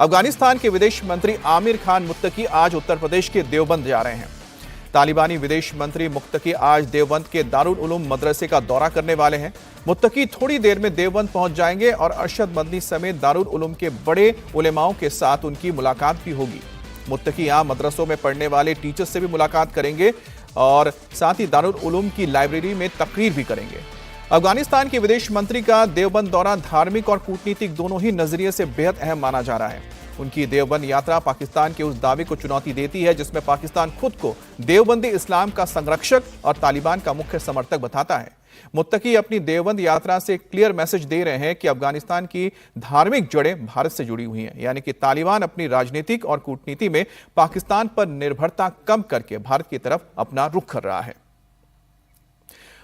अफगानिस्तान के विदेश मंत्री आमिर खान मुत्तकी आज उत्तर प्रदेश के देवबंद जा रहे हैं। तालिबानी विदेश मंत्री मुत्तकी आज देवबंद के दारुल उलूम मदरसे का दौरा करने वाले हैं। मुत्तकी थोड़ी देर में देवबंद पहुंच जाएंगे और अरशद मदनी समेत दारुल उलूम के बड़े उलेमाओं के साथ उनकी मुलाकात भी होगी। मुत्तकी यहां मदरसों में पढ़ने वाले टीचर्स से भी मुलाकात करेंगे और साथ ही दारुल उलूम की लाइब्रेरी में तकरीर भी करेंगे। अफगानिस्तान के विदेश मंत्री का देवबंद दौरा धार्मिक और कूटनीतिक दोनों ही नजरिए से बेहद अहम माना जा रहा है। उनकी देवबंद यात्रा पाकिस्तान के उस दावे को चुनौती देती है जिसमें पाकिस्तान खुद को देवबंदी इस्लाम का संरक्षक और तालिबान का मुख्य समर्थक बताता है। मुत्तकी अपनी देवबंद यात्रा से क्लियर मैसेज दे रहे हैं कि अफगानिस्तान की धार्मिक जड़ें भारत से जुड़ी हुई हैं, यानी कि तालिबान अपनी राजनीतिक और कूटनीति में पाकिस्तान पर निर्भरता कम करके भारत की तरफ अपना रुख कर रहा है।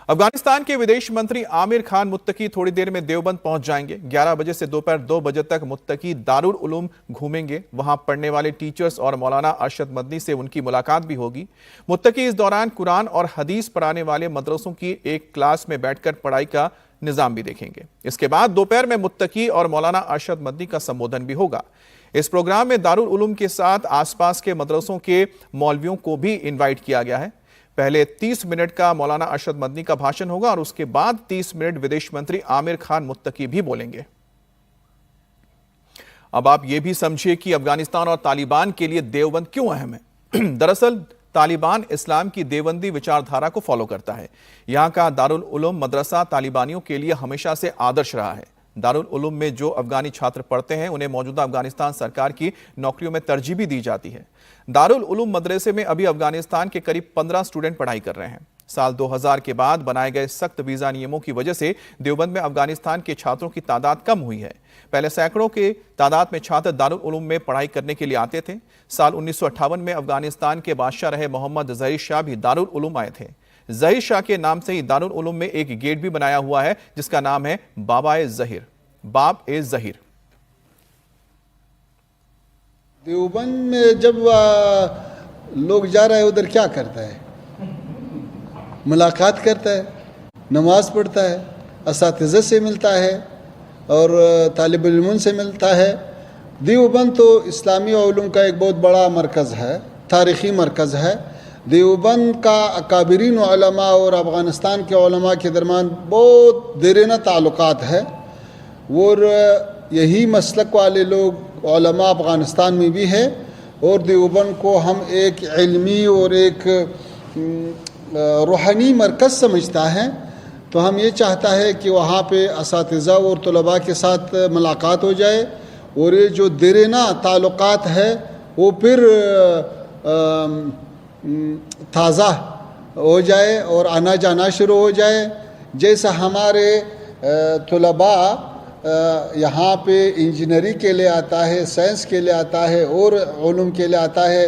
अफगानिस्तान के विदेश मंत्री आमिर खान मुत्तकी थोड़ी देर में देवबंद पहुंच जाएंगे। 11 बजे से दोपहर 2 बजे तक मुत्तकी दारुल उलूम घूमेंगे। वहां पढ़ने वाले टीचर्स और मौलाना अरशद मदनी से उनकी मुलाकात भी होगी। मुत्तकी इस दौरान कुरान और हदीस पढ़ाने वाले मदरसों की एक क्लास में बैठकर पढ़ाई का निजाम भी देखेंगे। इसके बाद दोपहर में मुत्तकी और मौलाना अरशद मदनी का संबोधन भी होगा। इस प्रोग्राम में दारुल उलूम के साथ आसपास के मदरसों के मौलवियों को भी इन्वाइट किया गया है। पहले 30 मिनट का मौलाना अरशद मदनी का भाषण होगा और उसके बाद 30 मिनट विदेश मंत्री आमिर खान मुत्तकी भी बोलेंगे। अब आप यह भी समझिए कि अफगानिस्तान और तालिबान के लिए देवबंद क्यों अहम है। दरअसल तालिबान इस्लाम की देवबंदी विचारधारा को फॉलो करता है। यहां का दारुल उलूम मदरसा तालिबानियों के लिए हमेशा से आदर्श रहा है। दारुल उलूम में जो अफगानी छात्र पढ़ते हैं उन्हें मौजूदा अफगानिस्तान सरकार की नौकरियों में तरजीह भी दी जाती है। दारुल उलूम मदरसे में अभी अफगानिस्तान के करीब 15 स्टूडेंट पढ़ाई कर रहे हैं। साल 2000 के बाद बनाए गए सख्त वीजा नियमों की वजह से देवबंद में अफगानिस्तान के छात्रों की तादाद कम हुई है। पहले सैकड़ों के तादाद में छात्र दारुल उलूम में पढ़ाई करने के लिए आते थे। साल 1958 में अफगानिस्तान के बादशाह रहे मोहम्मद जहीर शाह भी दारुल उलूम आए थे। जहीर शाह के नाम से ही दारुल उलूम में एक गेट भी बनाया हुआ है जिसका नाम है बाब-ए-ज़हीर। बाब-ए-ज़हीर। देवबंद में जब लोग जा रहे हैं उधर क्या करता है? मुलाकात करता है, नमाज पढ़ता है, असातिज़ा से मिलता है और तालिब इल्म से मिलता है। देवबंद तो इस्लामी उलूम का एक बहुत बड़ा मरकज़ है, तारीख़ी मरकज़ है। देवबंद का अकाबिरीन उलमा और अफ़गानिस्तान के उलमा के दरमियान बहुत देरीना ताल्लुकात है और यही मसलक वाले लोग उलमा अफ़गानिस्तान में भी है और देवबंद को हम एक इल्मी और एक रूहानी मरकज़ समझता है। तो हम ये चाहता है कि वहाँ पे असातिज़ा और तलबा के साथ मुलाकात हो जाए और ये जो देरीना ताल्लुकात है वो फिर ताज़ा हो जाए और आना जाना शुरू हो जाए। जैसा हमारे तलबा यहाँ पे इंजीनियरिंग के लिए आता है, साइंस के लिए आता है और उलूम के लिए आता है,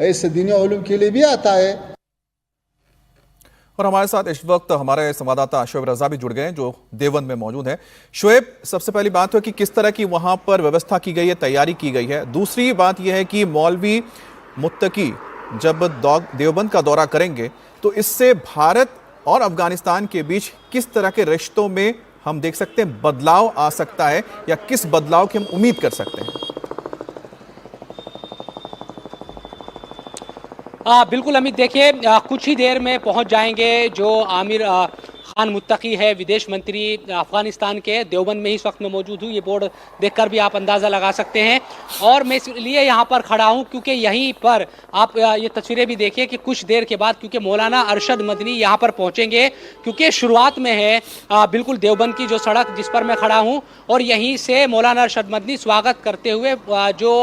ऐसे दीनी उलूम के लिए भी आता है। और हमारे साथ इस वक्त हमारे संवाददाता शोएब रजा भी जुड़ गए हैं जो देवबंद में मौजूद है। शोएब, सबसे पहली बात है कि किस तरह की वहां पर व्यवस्था की गई है, तैयारी की गई है। दूसरी बात यह है कि मौलवी मुत्तकी जब देवबंद का दौरा करेंगे तो इससे भारत और अफगानिस्तान के बीच किस तरह के रिश्तों में हम देख सकते हैं बदलाव आ सकता है या किस बदलाव की हम उम्मीद कर सकते हैं? बिल्कुल अमित, देखिए कुछ ही देर में पहुंच जाएंगे जो आमिर खान मुत्तकी है, विदेश मंत्री अफगानिस्तान के। देवबंद में ही इस वक्त में मौजूद हूँ। ये बोर्ड देखकर भी आप अंदाज़ा लगा सकते हैं और मैं इसलिए यहाँ पर खड़ा हूँ क्योंकि यहीं पर आप ये तस्वीरें भी देखिए कि कुछ देर के बाद क्योंकि मौलाना अरशद मदनी यहाँ पर पहुँचेंगे क्योंकि शुरुआत में है बिल्कुल देवबंद की जो सड़क जिस पर मैं खड़ा हूँ और यहीं से मौलाना अरशद मदनी स्वागत करते हुए जो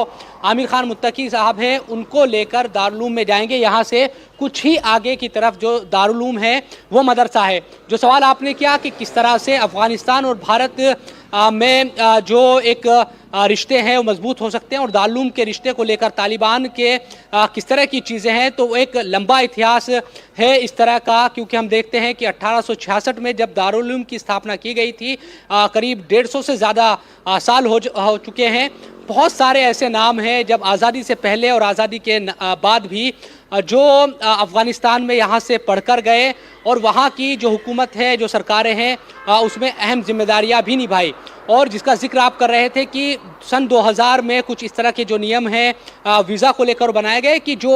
आमिर खान मुत्तकी साहब हैं उनको लेकर दारुल उलूम में जाएंगे। यहाँ से कुछ ही आगे की तरफ जो दारुल उलूम है वो मदरसा है। जो सवाल आपने किया कि किस तरह से अफगानिस्तान और भारत में जो एक रिश्ते हैं वो मजबूत हो सकते हैं और दारुल उलूम के रिश्ते को लेकर तालिबान के किस तरह की चीज़ें हैं, तो एक लंबा इतिहास है इस तरह का। क्योंकि हम देखते हैं कि 1866 में जब दारुल उलूम की स्थापना की गई थी, करीब 150 से ज़्यादा साल हो चुके हैं। बहुत सारे ऐसे नाम हैं जब आज़ादी से पहले और आज़ादी के बाद भी जो अफ़गानिस्तान में यहाँ से पढ़कर गए और वहाँ की जो हुकूमत है, जो सरकारें हैं, उसमें अहम जिम्मेदारियाँ भी निभाई। और जिसका जिक्र आप कर रहे थे कि सन 2000 में कुछ इस तरह के जो नियम हैं वीज़ा को लेकर बनाए गए कि जो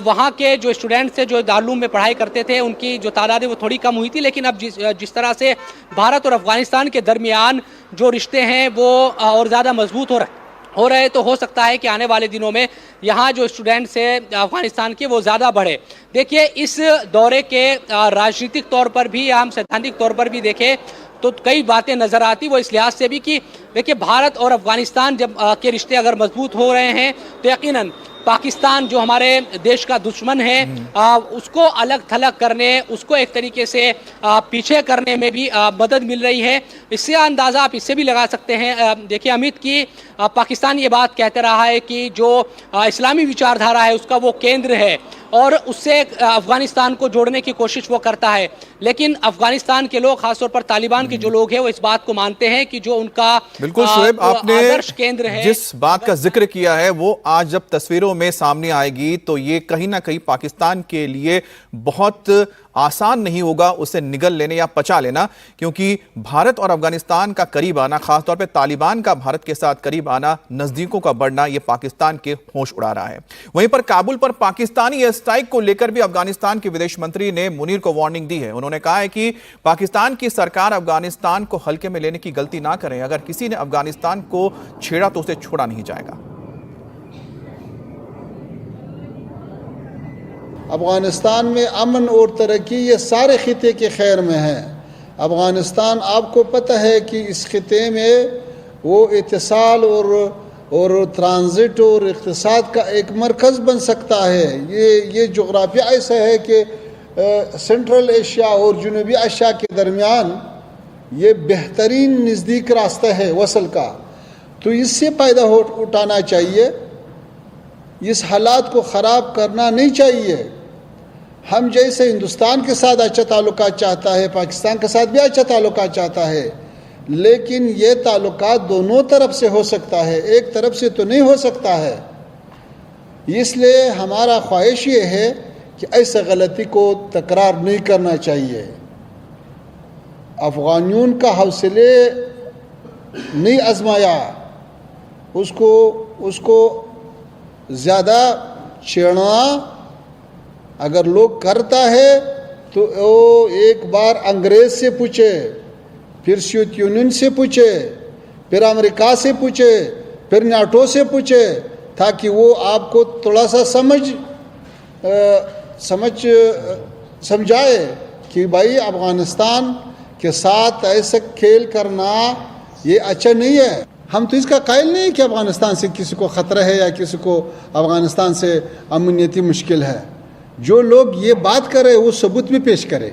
वहाँ के जो स्टूडेंट्स थे, जो दारुल में पढ़ाई करते थे, उनकी जो तादाद है वो थोड़ी कम हुई थी। लेकिन अब जिस तरह से भारत और अफ़गानिस्तान के दरमियान जो रिश्ते हैं वो और ज़्यादा मजबूत हो रहे, तो हो सकता है कि आने वाले दिनों में यहाँ जो स्टूडेंट्स हैं अफ़गानिस्तान के वो ज़्यादा बढ़े। देखिए, इस दौरे के राजनीतिक तौर पर भी या हम सैद्धांतिक तौर पर भी देखें तो कई बातें नज़र आती, वो इस लिहाज से भी कि देखिए, भारत और अफ़गानिस्तान जब के रिश्ते अगर मजबूत हो रहे हैं तो यकीनन पाकिस्तान जो हमारे देश का दुश्मन है उसको अलग थलग करने, उसको एक तरीके से पीछे करने में भी मदद मिल रही है। इससे अंदाज़ा आप इससे भी लगा सकते हैं। देखिए अमित, की पाकिस्तान ये बात कहते रहा है कि जो इस्लामी विचारधारा है उसका वो केंद्र है और उससे अफ़गानिस्तान को जोड़ने की कोशिश वो करता है। लेकिन अफ़गानिस्तान के लोग, खासतौर पर तालिबान के जो लोग हैं, वो इस बात को मानते हैं कि जो उनका बिल्कुल शोएब, आपने आदर्श केंद्र है, जिस बात का जिक्र किया है वो आज जब तस्वीरों में सामने आएगी तो ये कहीं ना कहीं पाकिस्तान के लिए बहुत आसान नहीं होगा उसे निगल लेने या पचा लेना, क्योंकि भारत और अफगानिस्तान का करीब आना, खासतौर पे तालिबान का भारत के साथ करीब आना, नजदीकों का बढ़ना, ये पाकिस्तान के होश उड़ा रहा है। वहीं पर काबुल पर पाकिस्तानी एयर स्ट्राइक को लेकर भी अफगानिस्तान के विदेश मंत्री ने मुनीर को वार्निंग दी है। उन्होंने कहा है कि पाकिस्तान की सरकार अफगानिस्तान को हल्के में लेने की गलती ना करे। अगर किसी ने अफगानिस्तान को छेड़ा तो उसे छोड़ा नहीं जाएगा। अफ़गानिस्तान में अमन और तरक्की ये सारे खिते के खैर में है। अफ़गानिस्तान, आपको पता है कि इस खिते में वो इत्तिसाल और ट्रांजिट और इक़्तिसाद का एक मरकज़ बन सकता है। ये जोग्राफिया ऐसा है कि सेंट्रल एशिया और जनूबी एशिया के दरमियान ये बेहतरीन नज़दीक रास्ता है वसल का, तो इससे फ़ायदा उठाना चाहिए। इस हालात को ख़राब करना नहीं चाहिए। हम जैसे हिंदुस्तान के साथ अच्छा ताल्लुकात चाहता है, पाकिस्तान के साथ भी अच्छा ताल्लुकात चाहता है, लेकिन ये ताल्लुकात दोनों तरफ से हो सकता है, एक तरफ से तो नहीं हो सकता है। इसलिए हमारा ख्वाहिश ये है कि ऐसे गलती को तकरार नहीं करना चाहिए। अफ़गानियों का हौसले नहीं आजमाया, उसको ज़्यादा छेड़ना अगर लोग करता है तो वो एक बार अंग्रेज़ से पूछे, फिर सोवियत यूनियन से पूछे, फिर अमेरिका से पूछे, फिर नाटो से पूछे, ताकि वो आपको थोड़ा सा समझाए कि भाई अफ़गानिस्तान के साथ ऐसा खेल करना ये अच्छा नहीं है। हम तो इसका कायल नहीं कि अफ़गानिस्तान से किसी को ख़तरा है या किसी को अफ़गानिस्तान से अमनीती मुश्किल है। जो लोग ये बात कर रहे हैं वो सबूत भी पेश करें।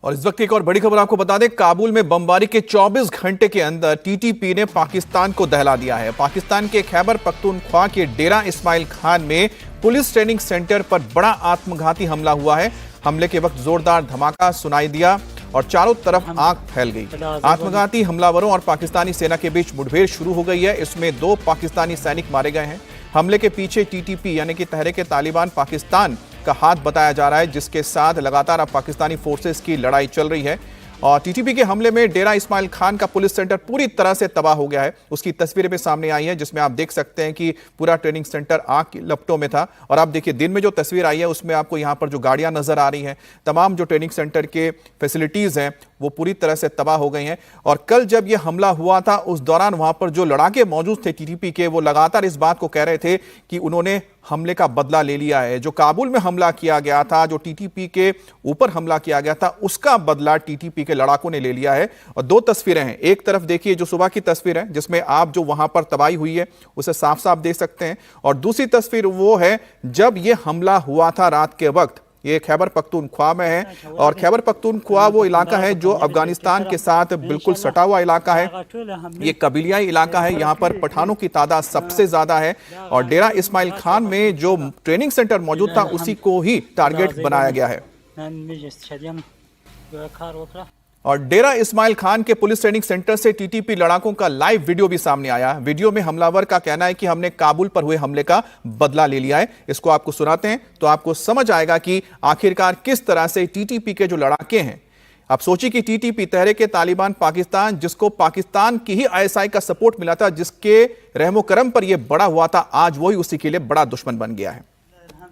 और इस वक्त एक और बड़ी खबर आपको बता दें, काबुल में बमबारी के 24 घंटे के अंदर टीटीपी ने पाकिस्तान को दहला दिया है। पाकिस्तान के खैबर पख्तूनख्वा के डेरा इस्माइल खान में पुलिस ट्रेनिंग सेंटर पर बड़ा आत्मघाती हमला हुआ है। हमले के वक्त जोरदार धमाका सुनाई दिया और चारों तरफ आग फैल गई। आत्मघाती हमलावरों और पाकिस्तानी सेना के बीच मुठभेड़ शुरू हो गई है। इसमें 2 पाकिस्तानी सैनिक मारे गए हैं। हमले के पीछे टीटीपी यानी कि तहरीक तालिबान पाकिस्तान का हाथ बताया जा रहा है, जिसके साथ लगातार अब पाकिस्तानी फोर्सेस की लड़ाई चल रही है। और टीटीपी के हमले में डेरा इस्माइल खान का पुलिस सेंटर पूरी तरह से तबाह हो गया है। उसकी तस्वीरें भी सामने आई हैं, जिसमें आप देख सकते हैं कि पूरा ट्रेनिंग सेंटर आग की लपटों में था। और आप देखिए, दिन में जो तस्वीर आई है उसमें आपको यहाँ पर जो गाड़ियां नजर आ रही हैं, तमाम जो ट्रेनिंग सेंटर के फैसिलिटीज हैं वो पूरी तरह से तबाह हो गई हैं। और कल जब यह हमला हुआ था उस दौरान वहां पर जो लड़ाके मौजूद थे टीटीपी के, वो लगातार इस बात को कह रहे थे कि उन्होंने हमले का बदला ले लिया है। जो काबुल में हमला किया गया था, जो टीटीपी के ऊपर हमला किया गया था, उसका बदला टीटीपी के लड़ाकों ने ले लिया है। और 2 तस्वीरें हैं। एक तरफ देखिए जो सुबह की तस्वीर है, जिसमें आप जो वहां पर तबाही हुई है उसे साफ साफ देख सकते हैं। और दूसरी तस्वीर वो है जब यह हमला हुआ था रात के वक्त। ये खैबर पख्तूनख्वा में है और खैबर पख्तूनख्वा वो इलाका है जो अफगानिस्तान के साथ बिल्कुल सटा हुआ इलाका है। ये कबीलियाई इलाका है, यहाँ पर पठानों की तादाद सबसे ज्यादा है। और डेरा इस्माइल खान में जो ट्रेनिंग सेंटर मौजूद था उसी को ही टारगेट बनाया गया है। और डेरा इस्माइल खान के पुलिस ट्रेनिंग सेंटर से टीटीपी लड़ाकों का लाइव वीडियो भी सामने आया। वीडियो में हमलावर का कहना है कि हमने काबुल पर हुए हमले का बदला ले लिया है। इसको आपको सुनाते हैं तो आपको समझ आएगा कि आखिरकार किस तरह से टीटीपी के जो लड़ाके हैं। आप सोचिए कि टीटीपी तहरीक तालिबान पाकिस्तान, जिसको पाकिस्तान की ही आईएसआई का सपोर्ट मिला था, जिसके रहमो करम पर यह बड़ा हुआ था, आज वही उसी के लिए बड़ा दुश्मन बन गया है।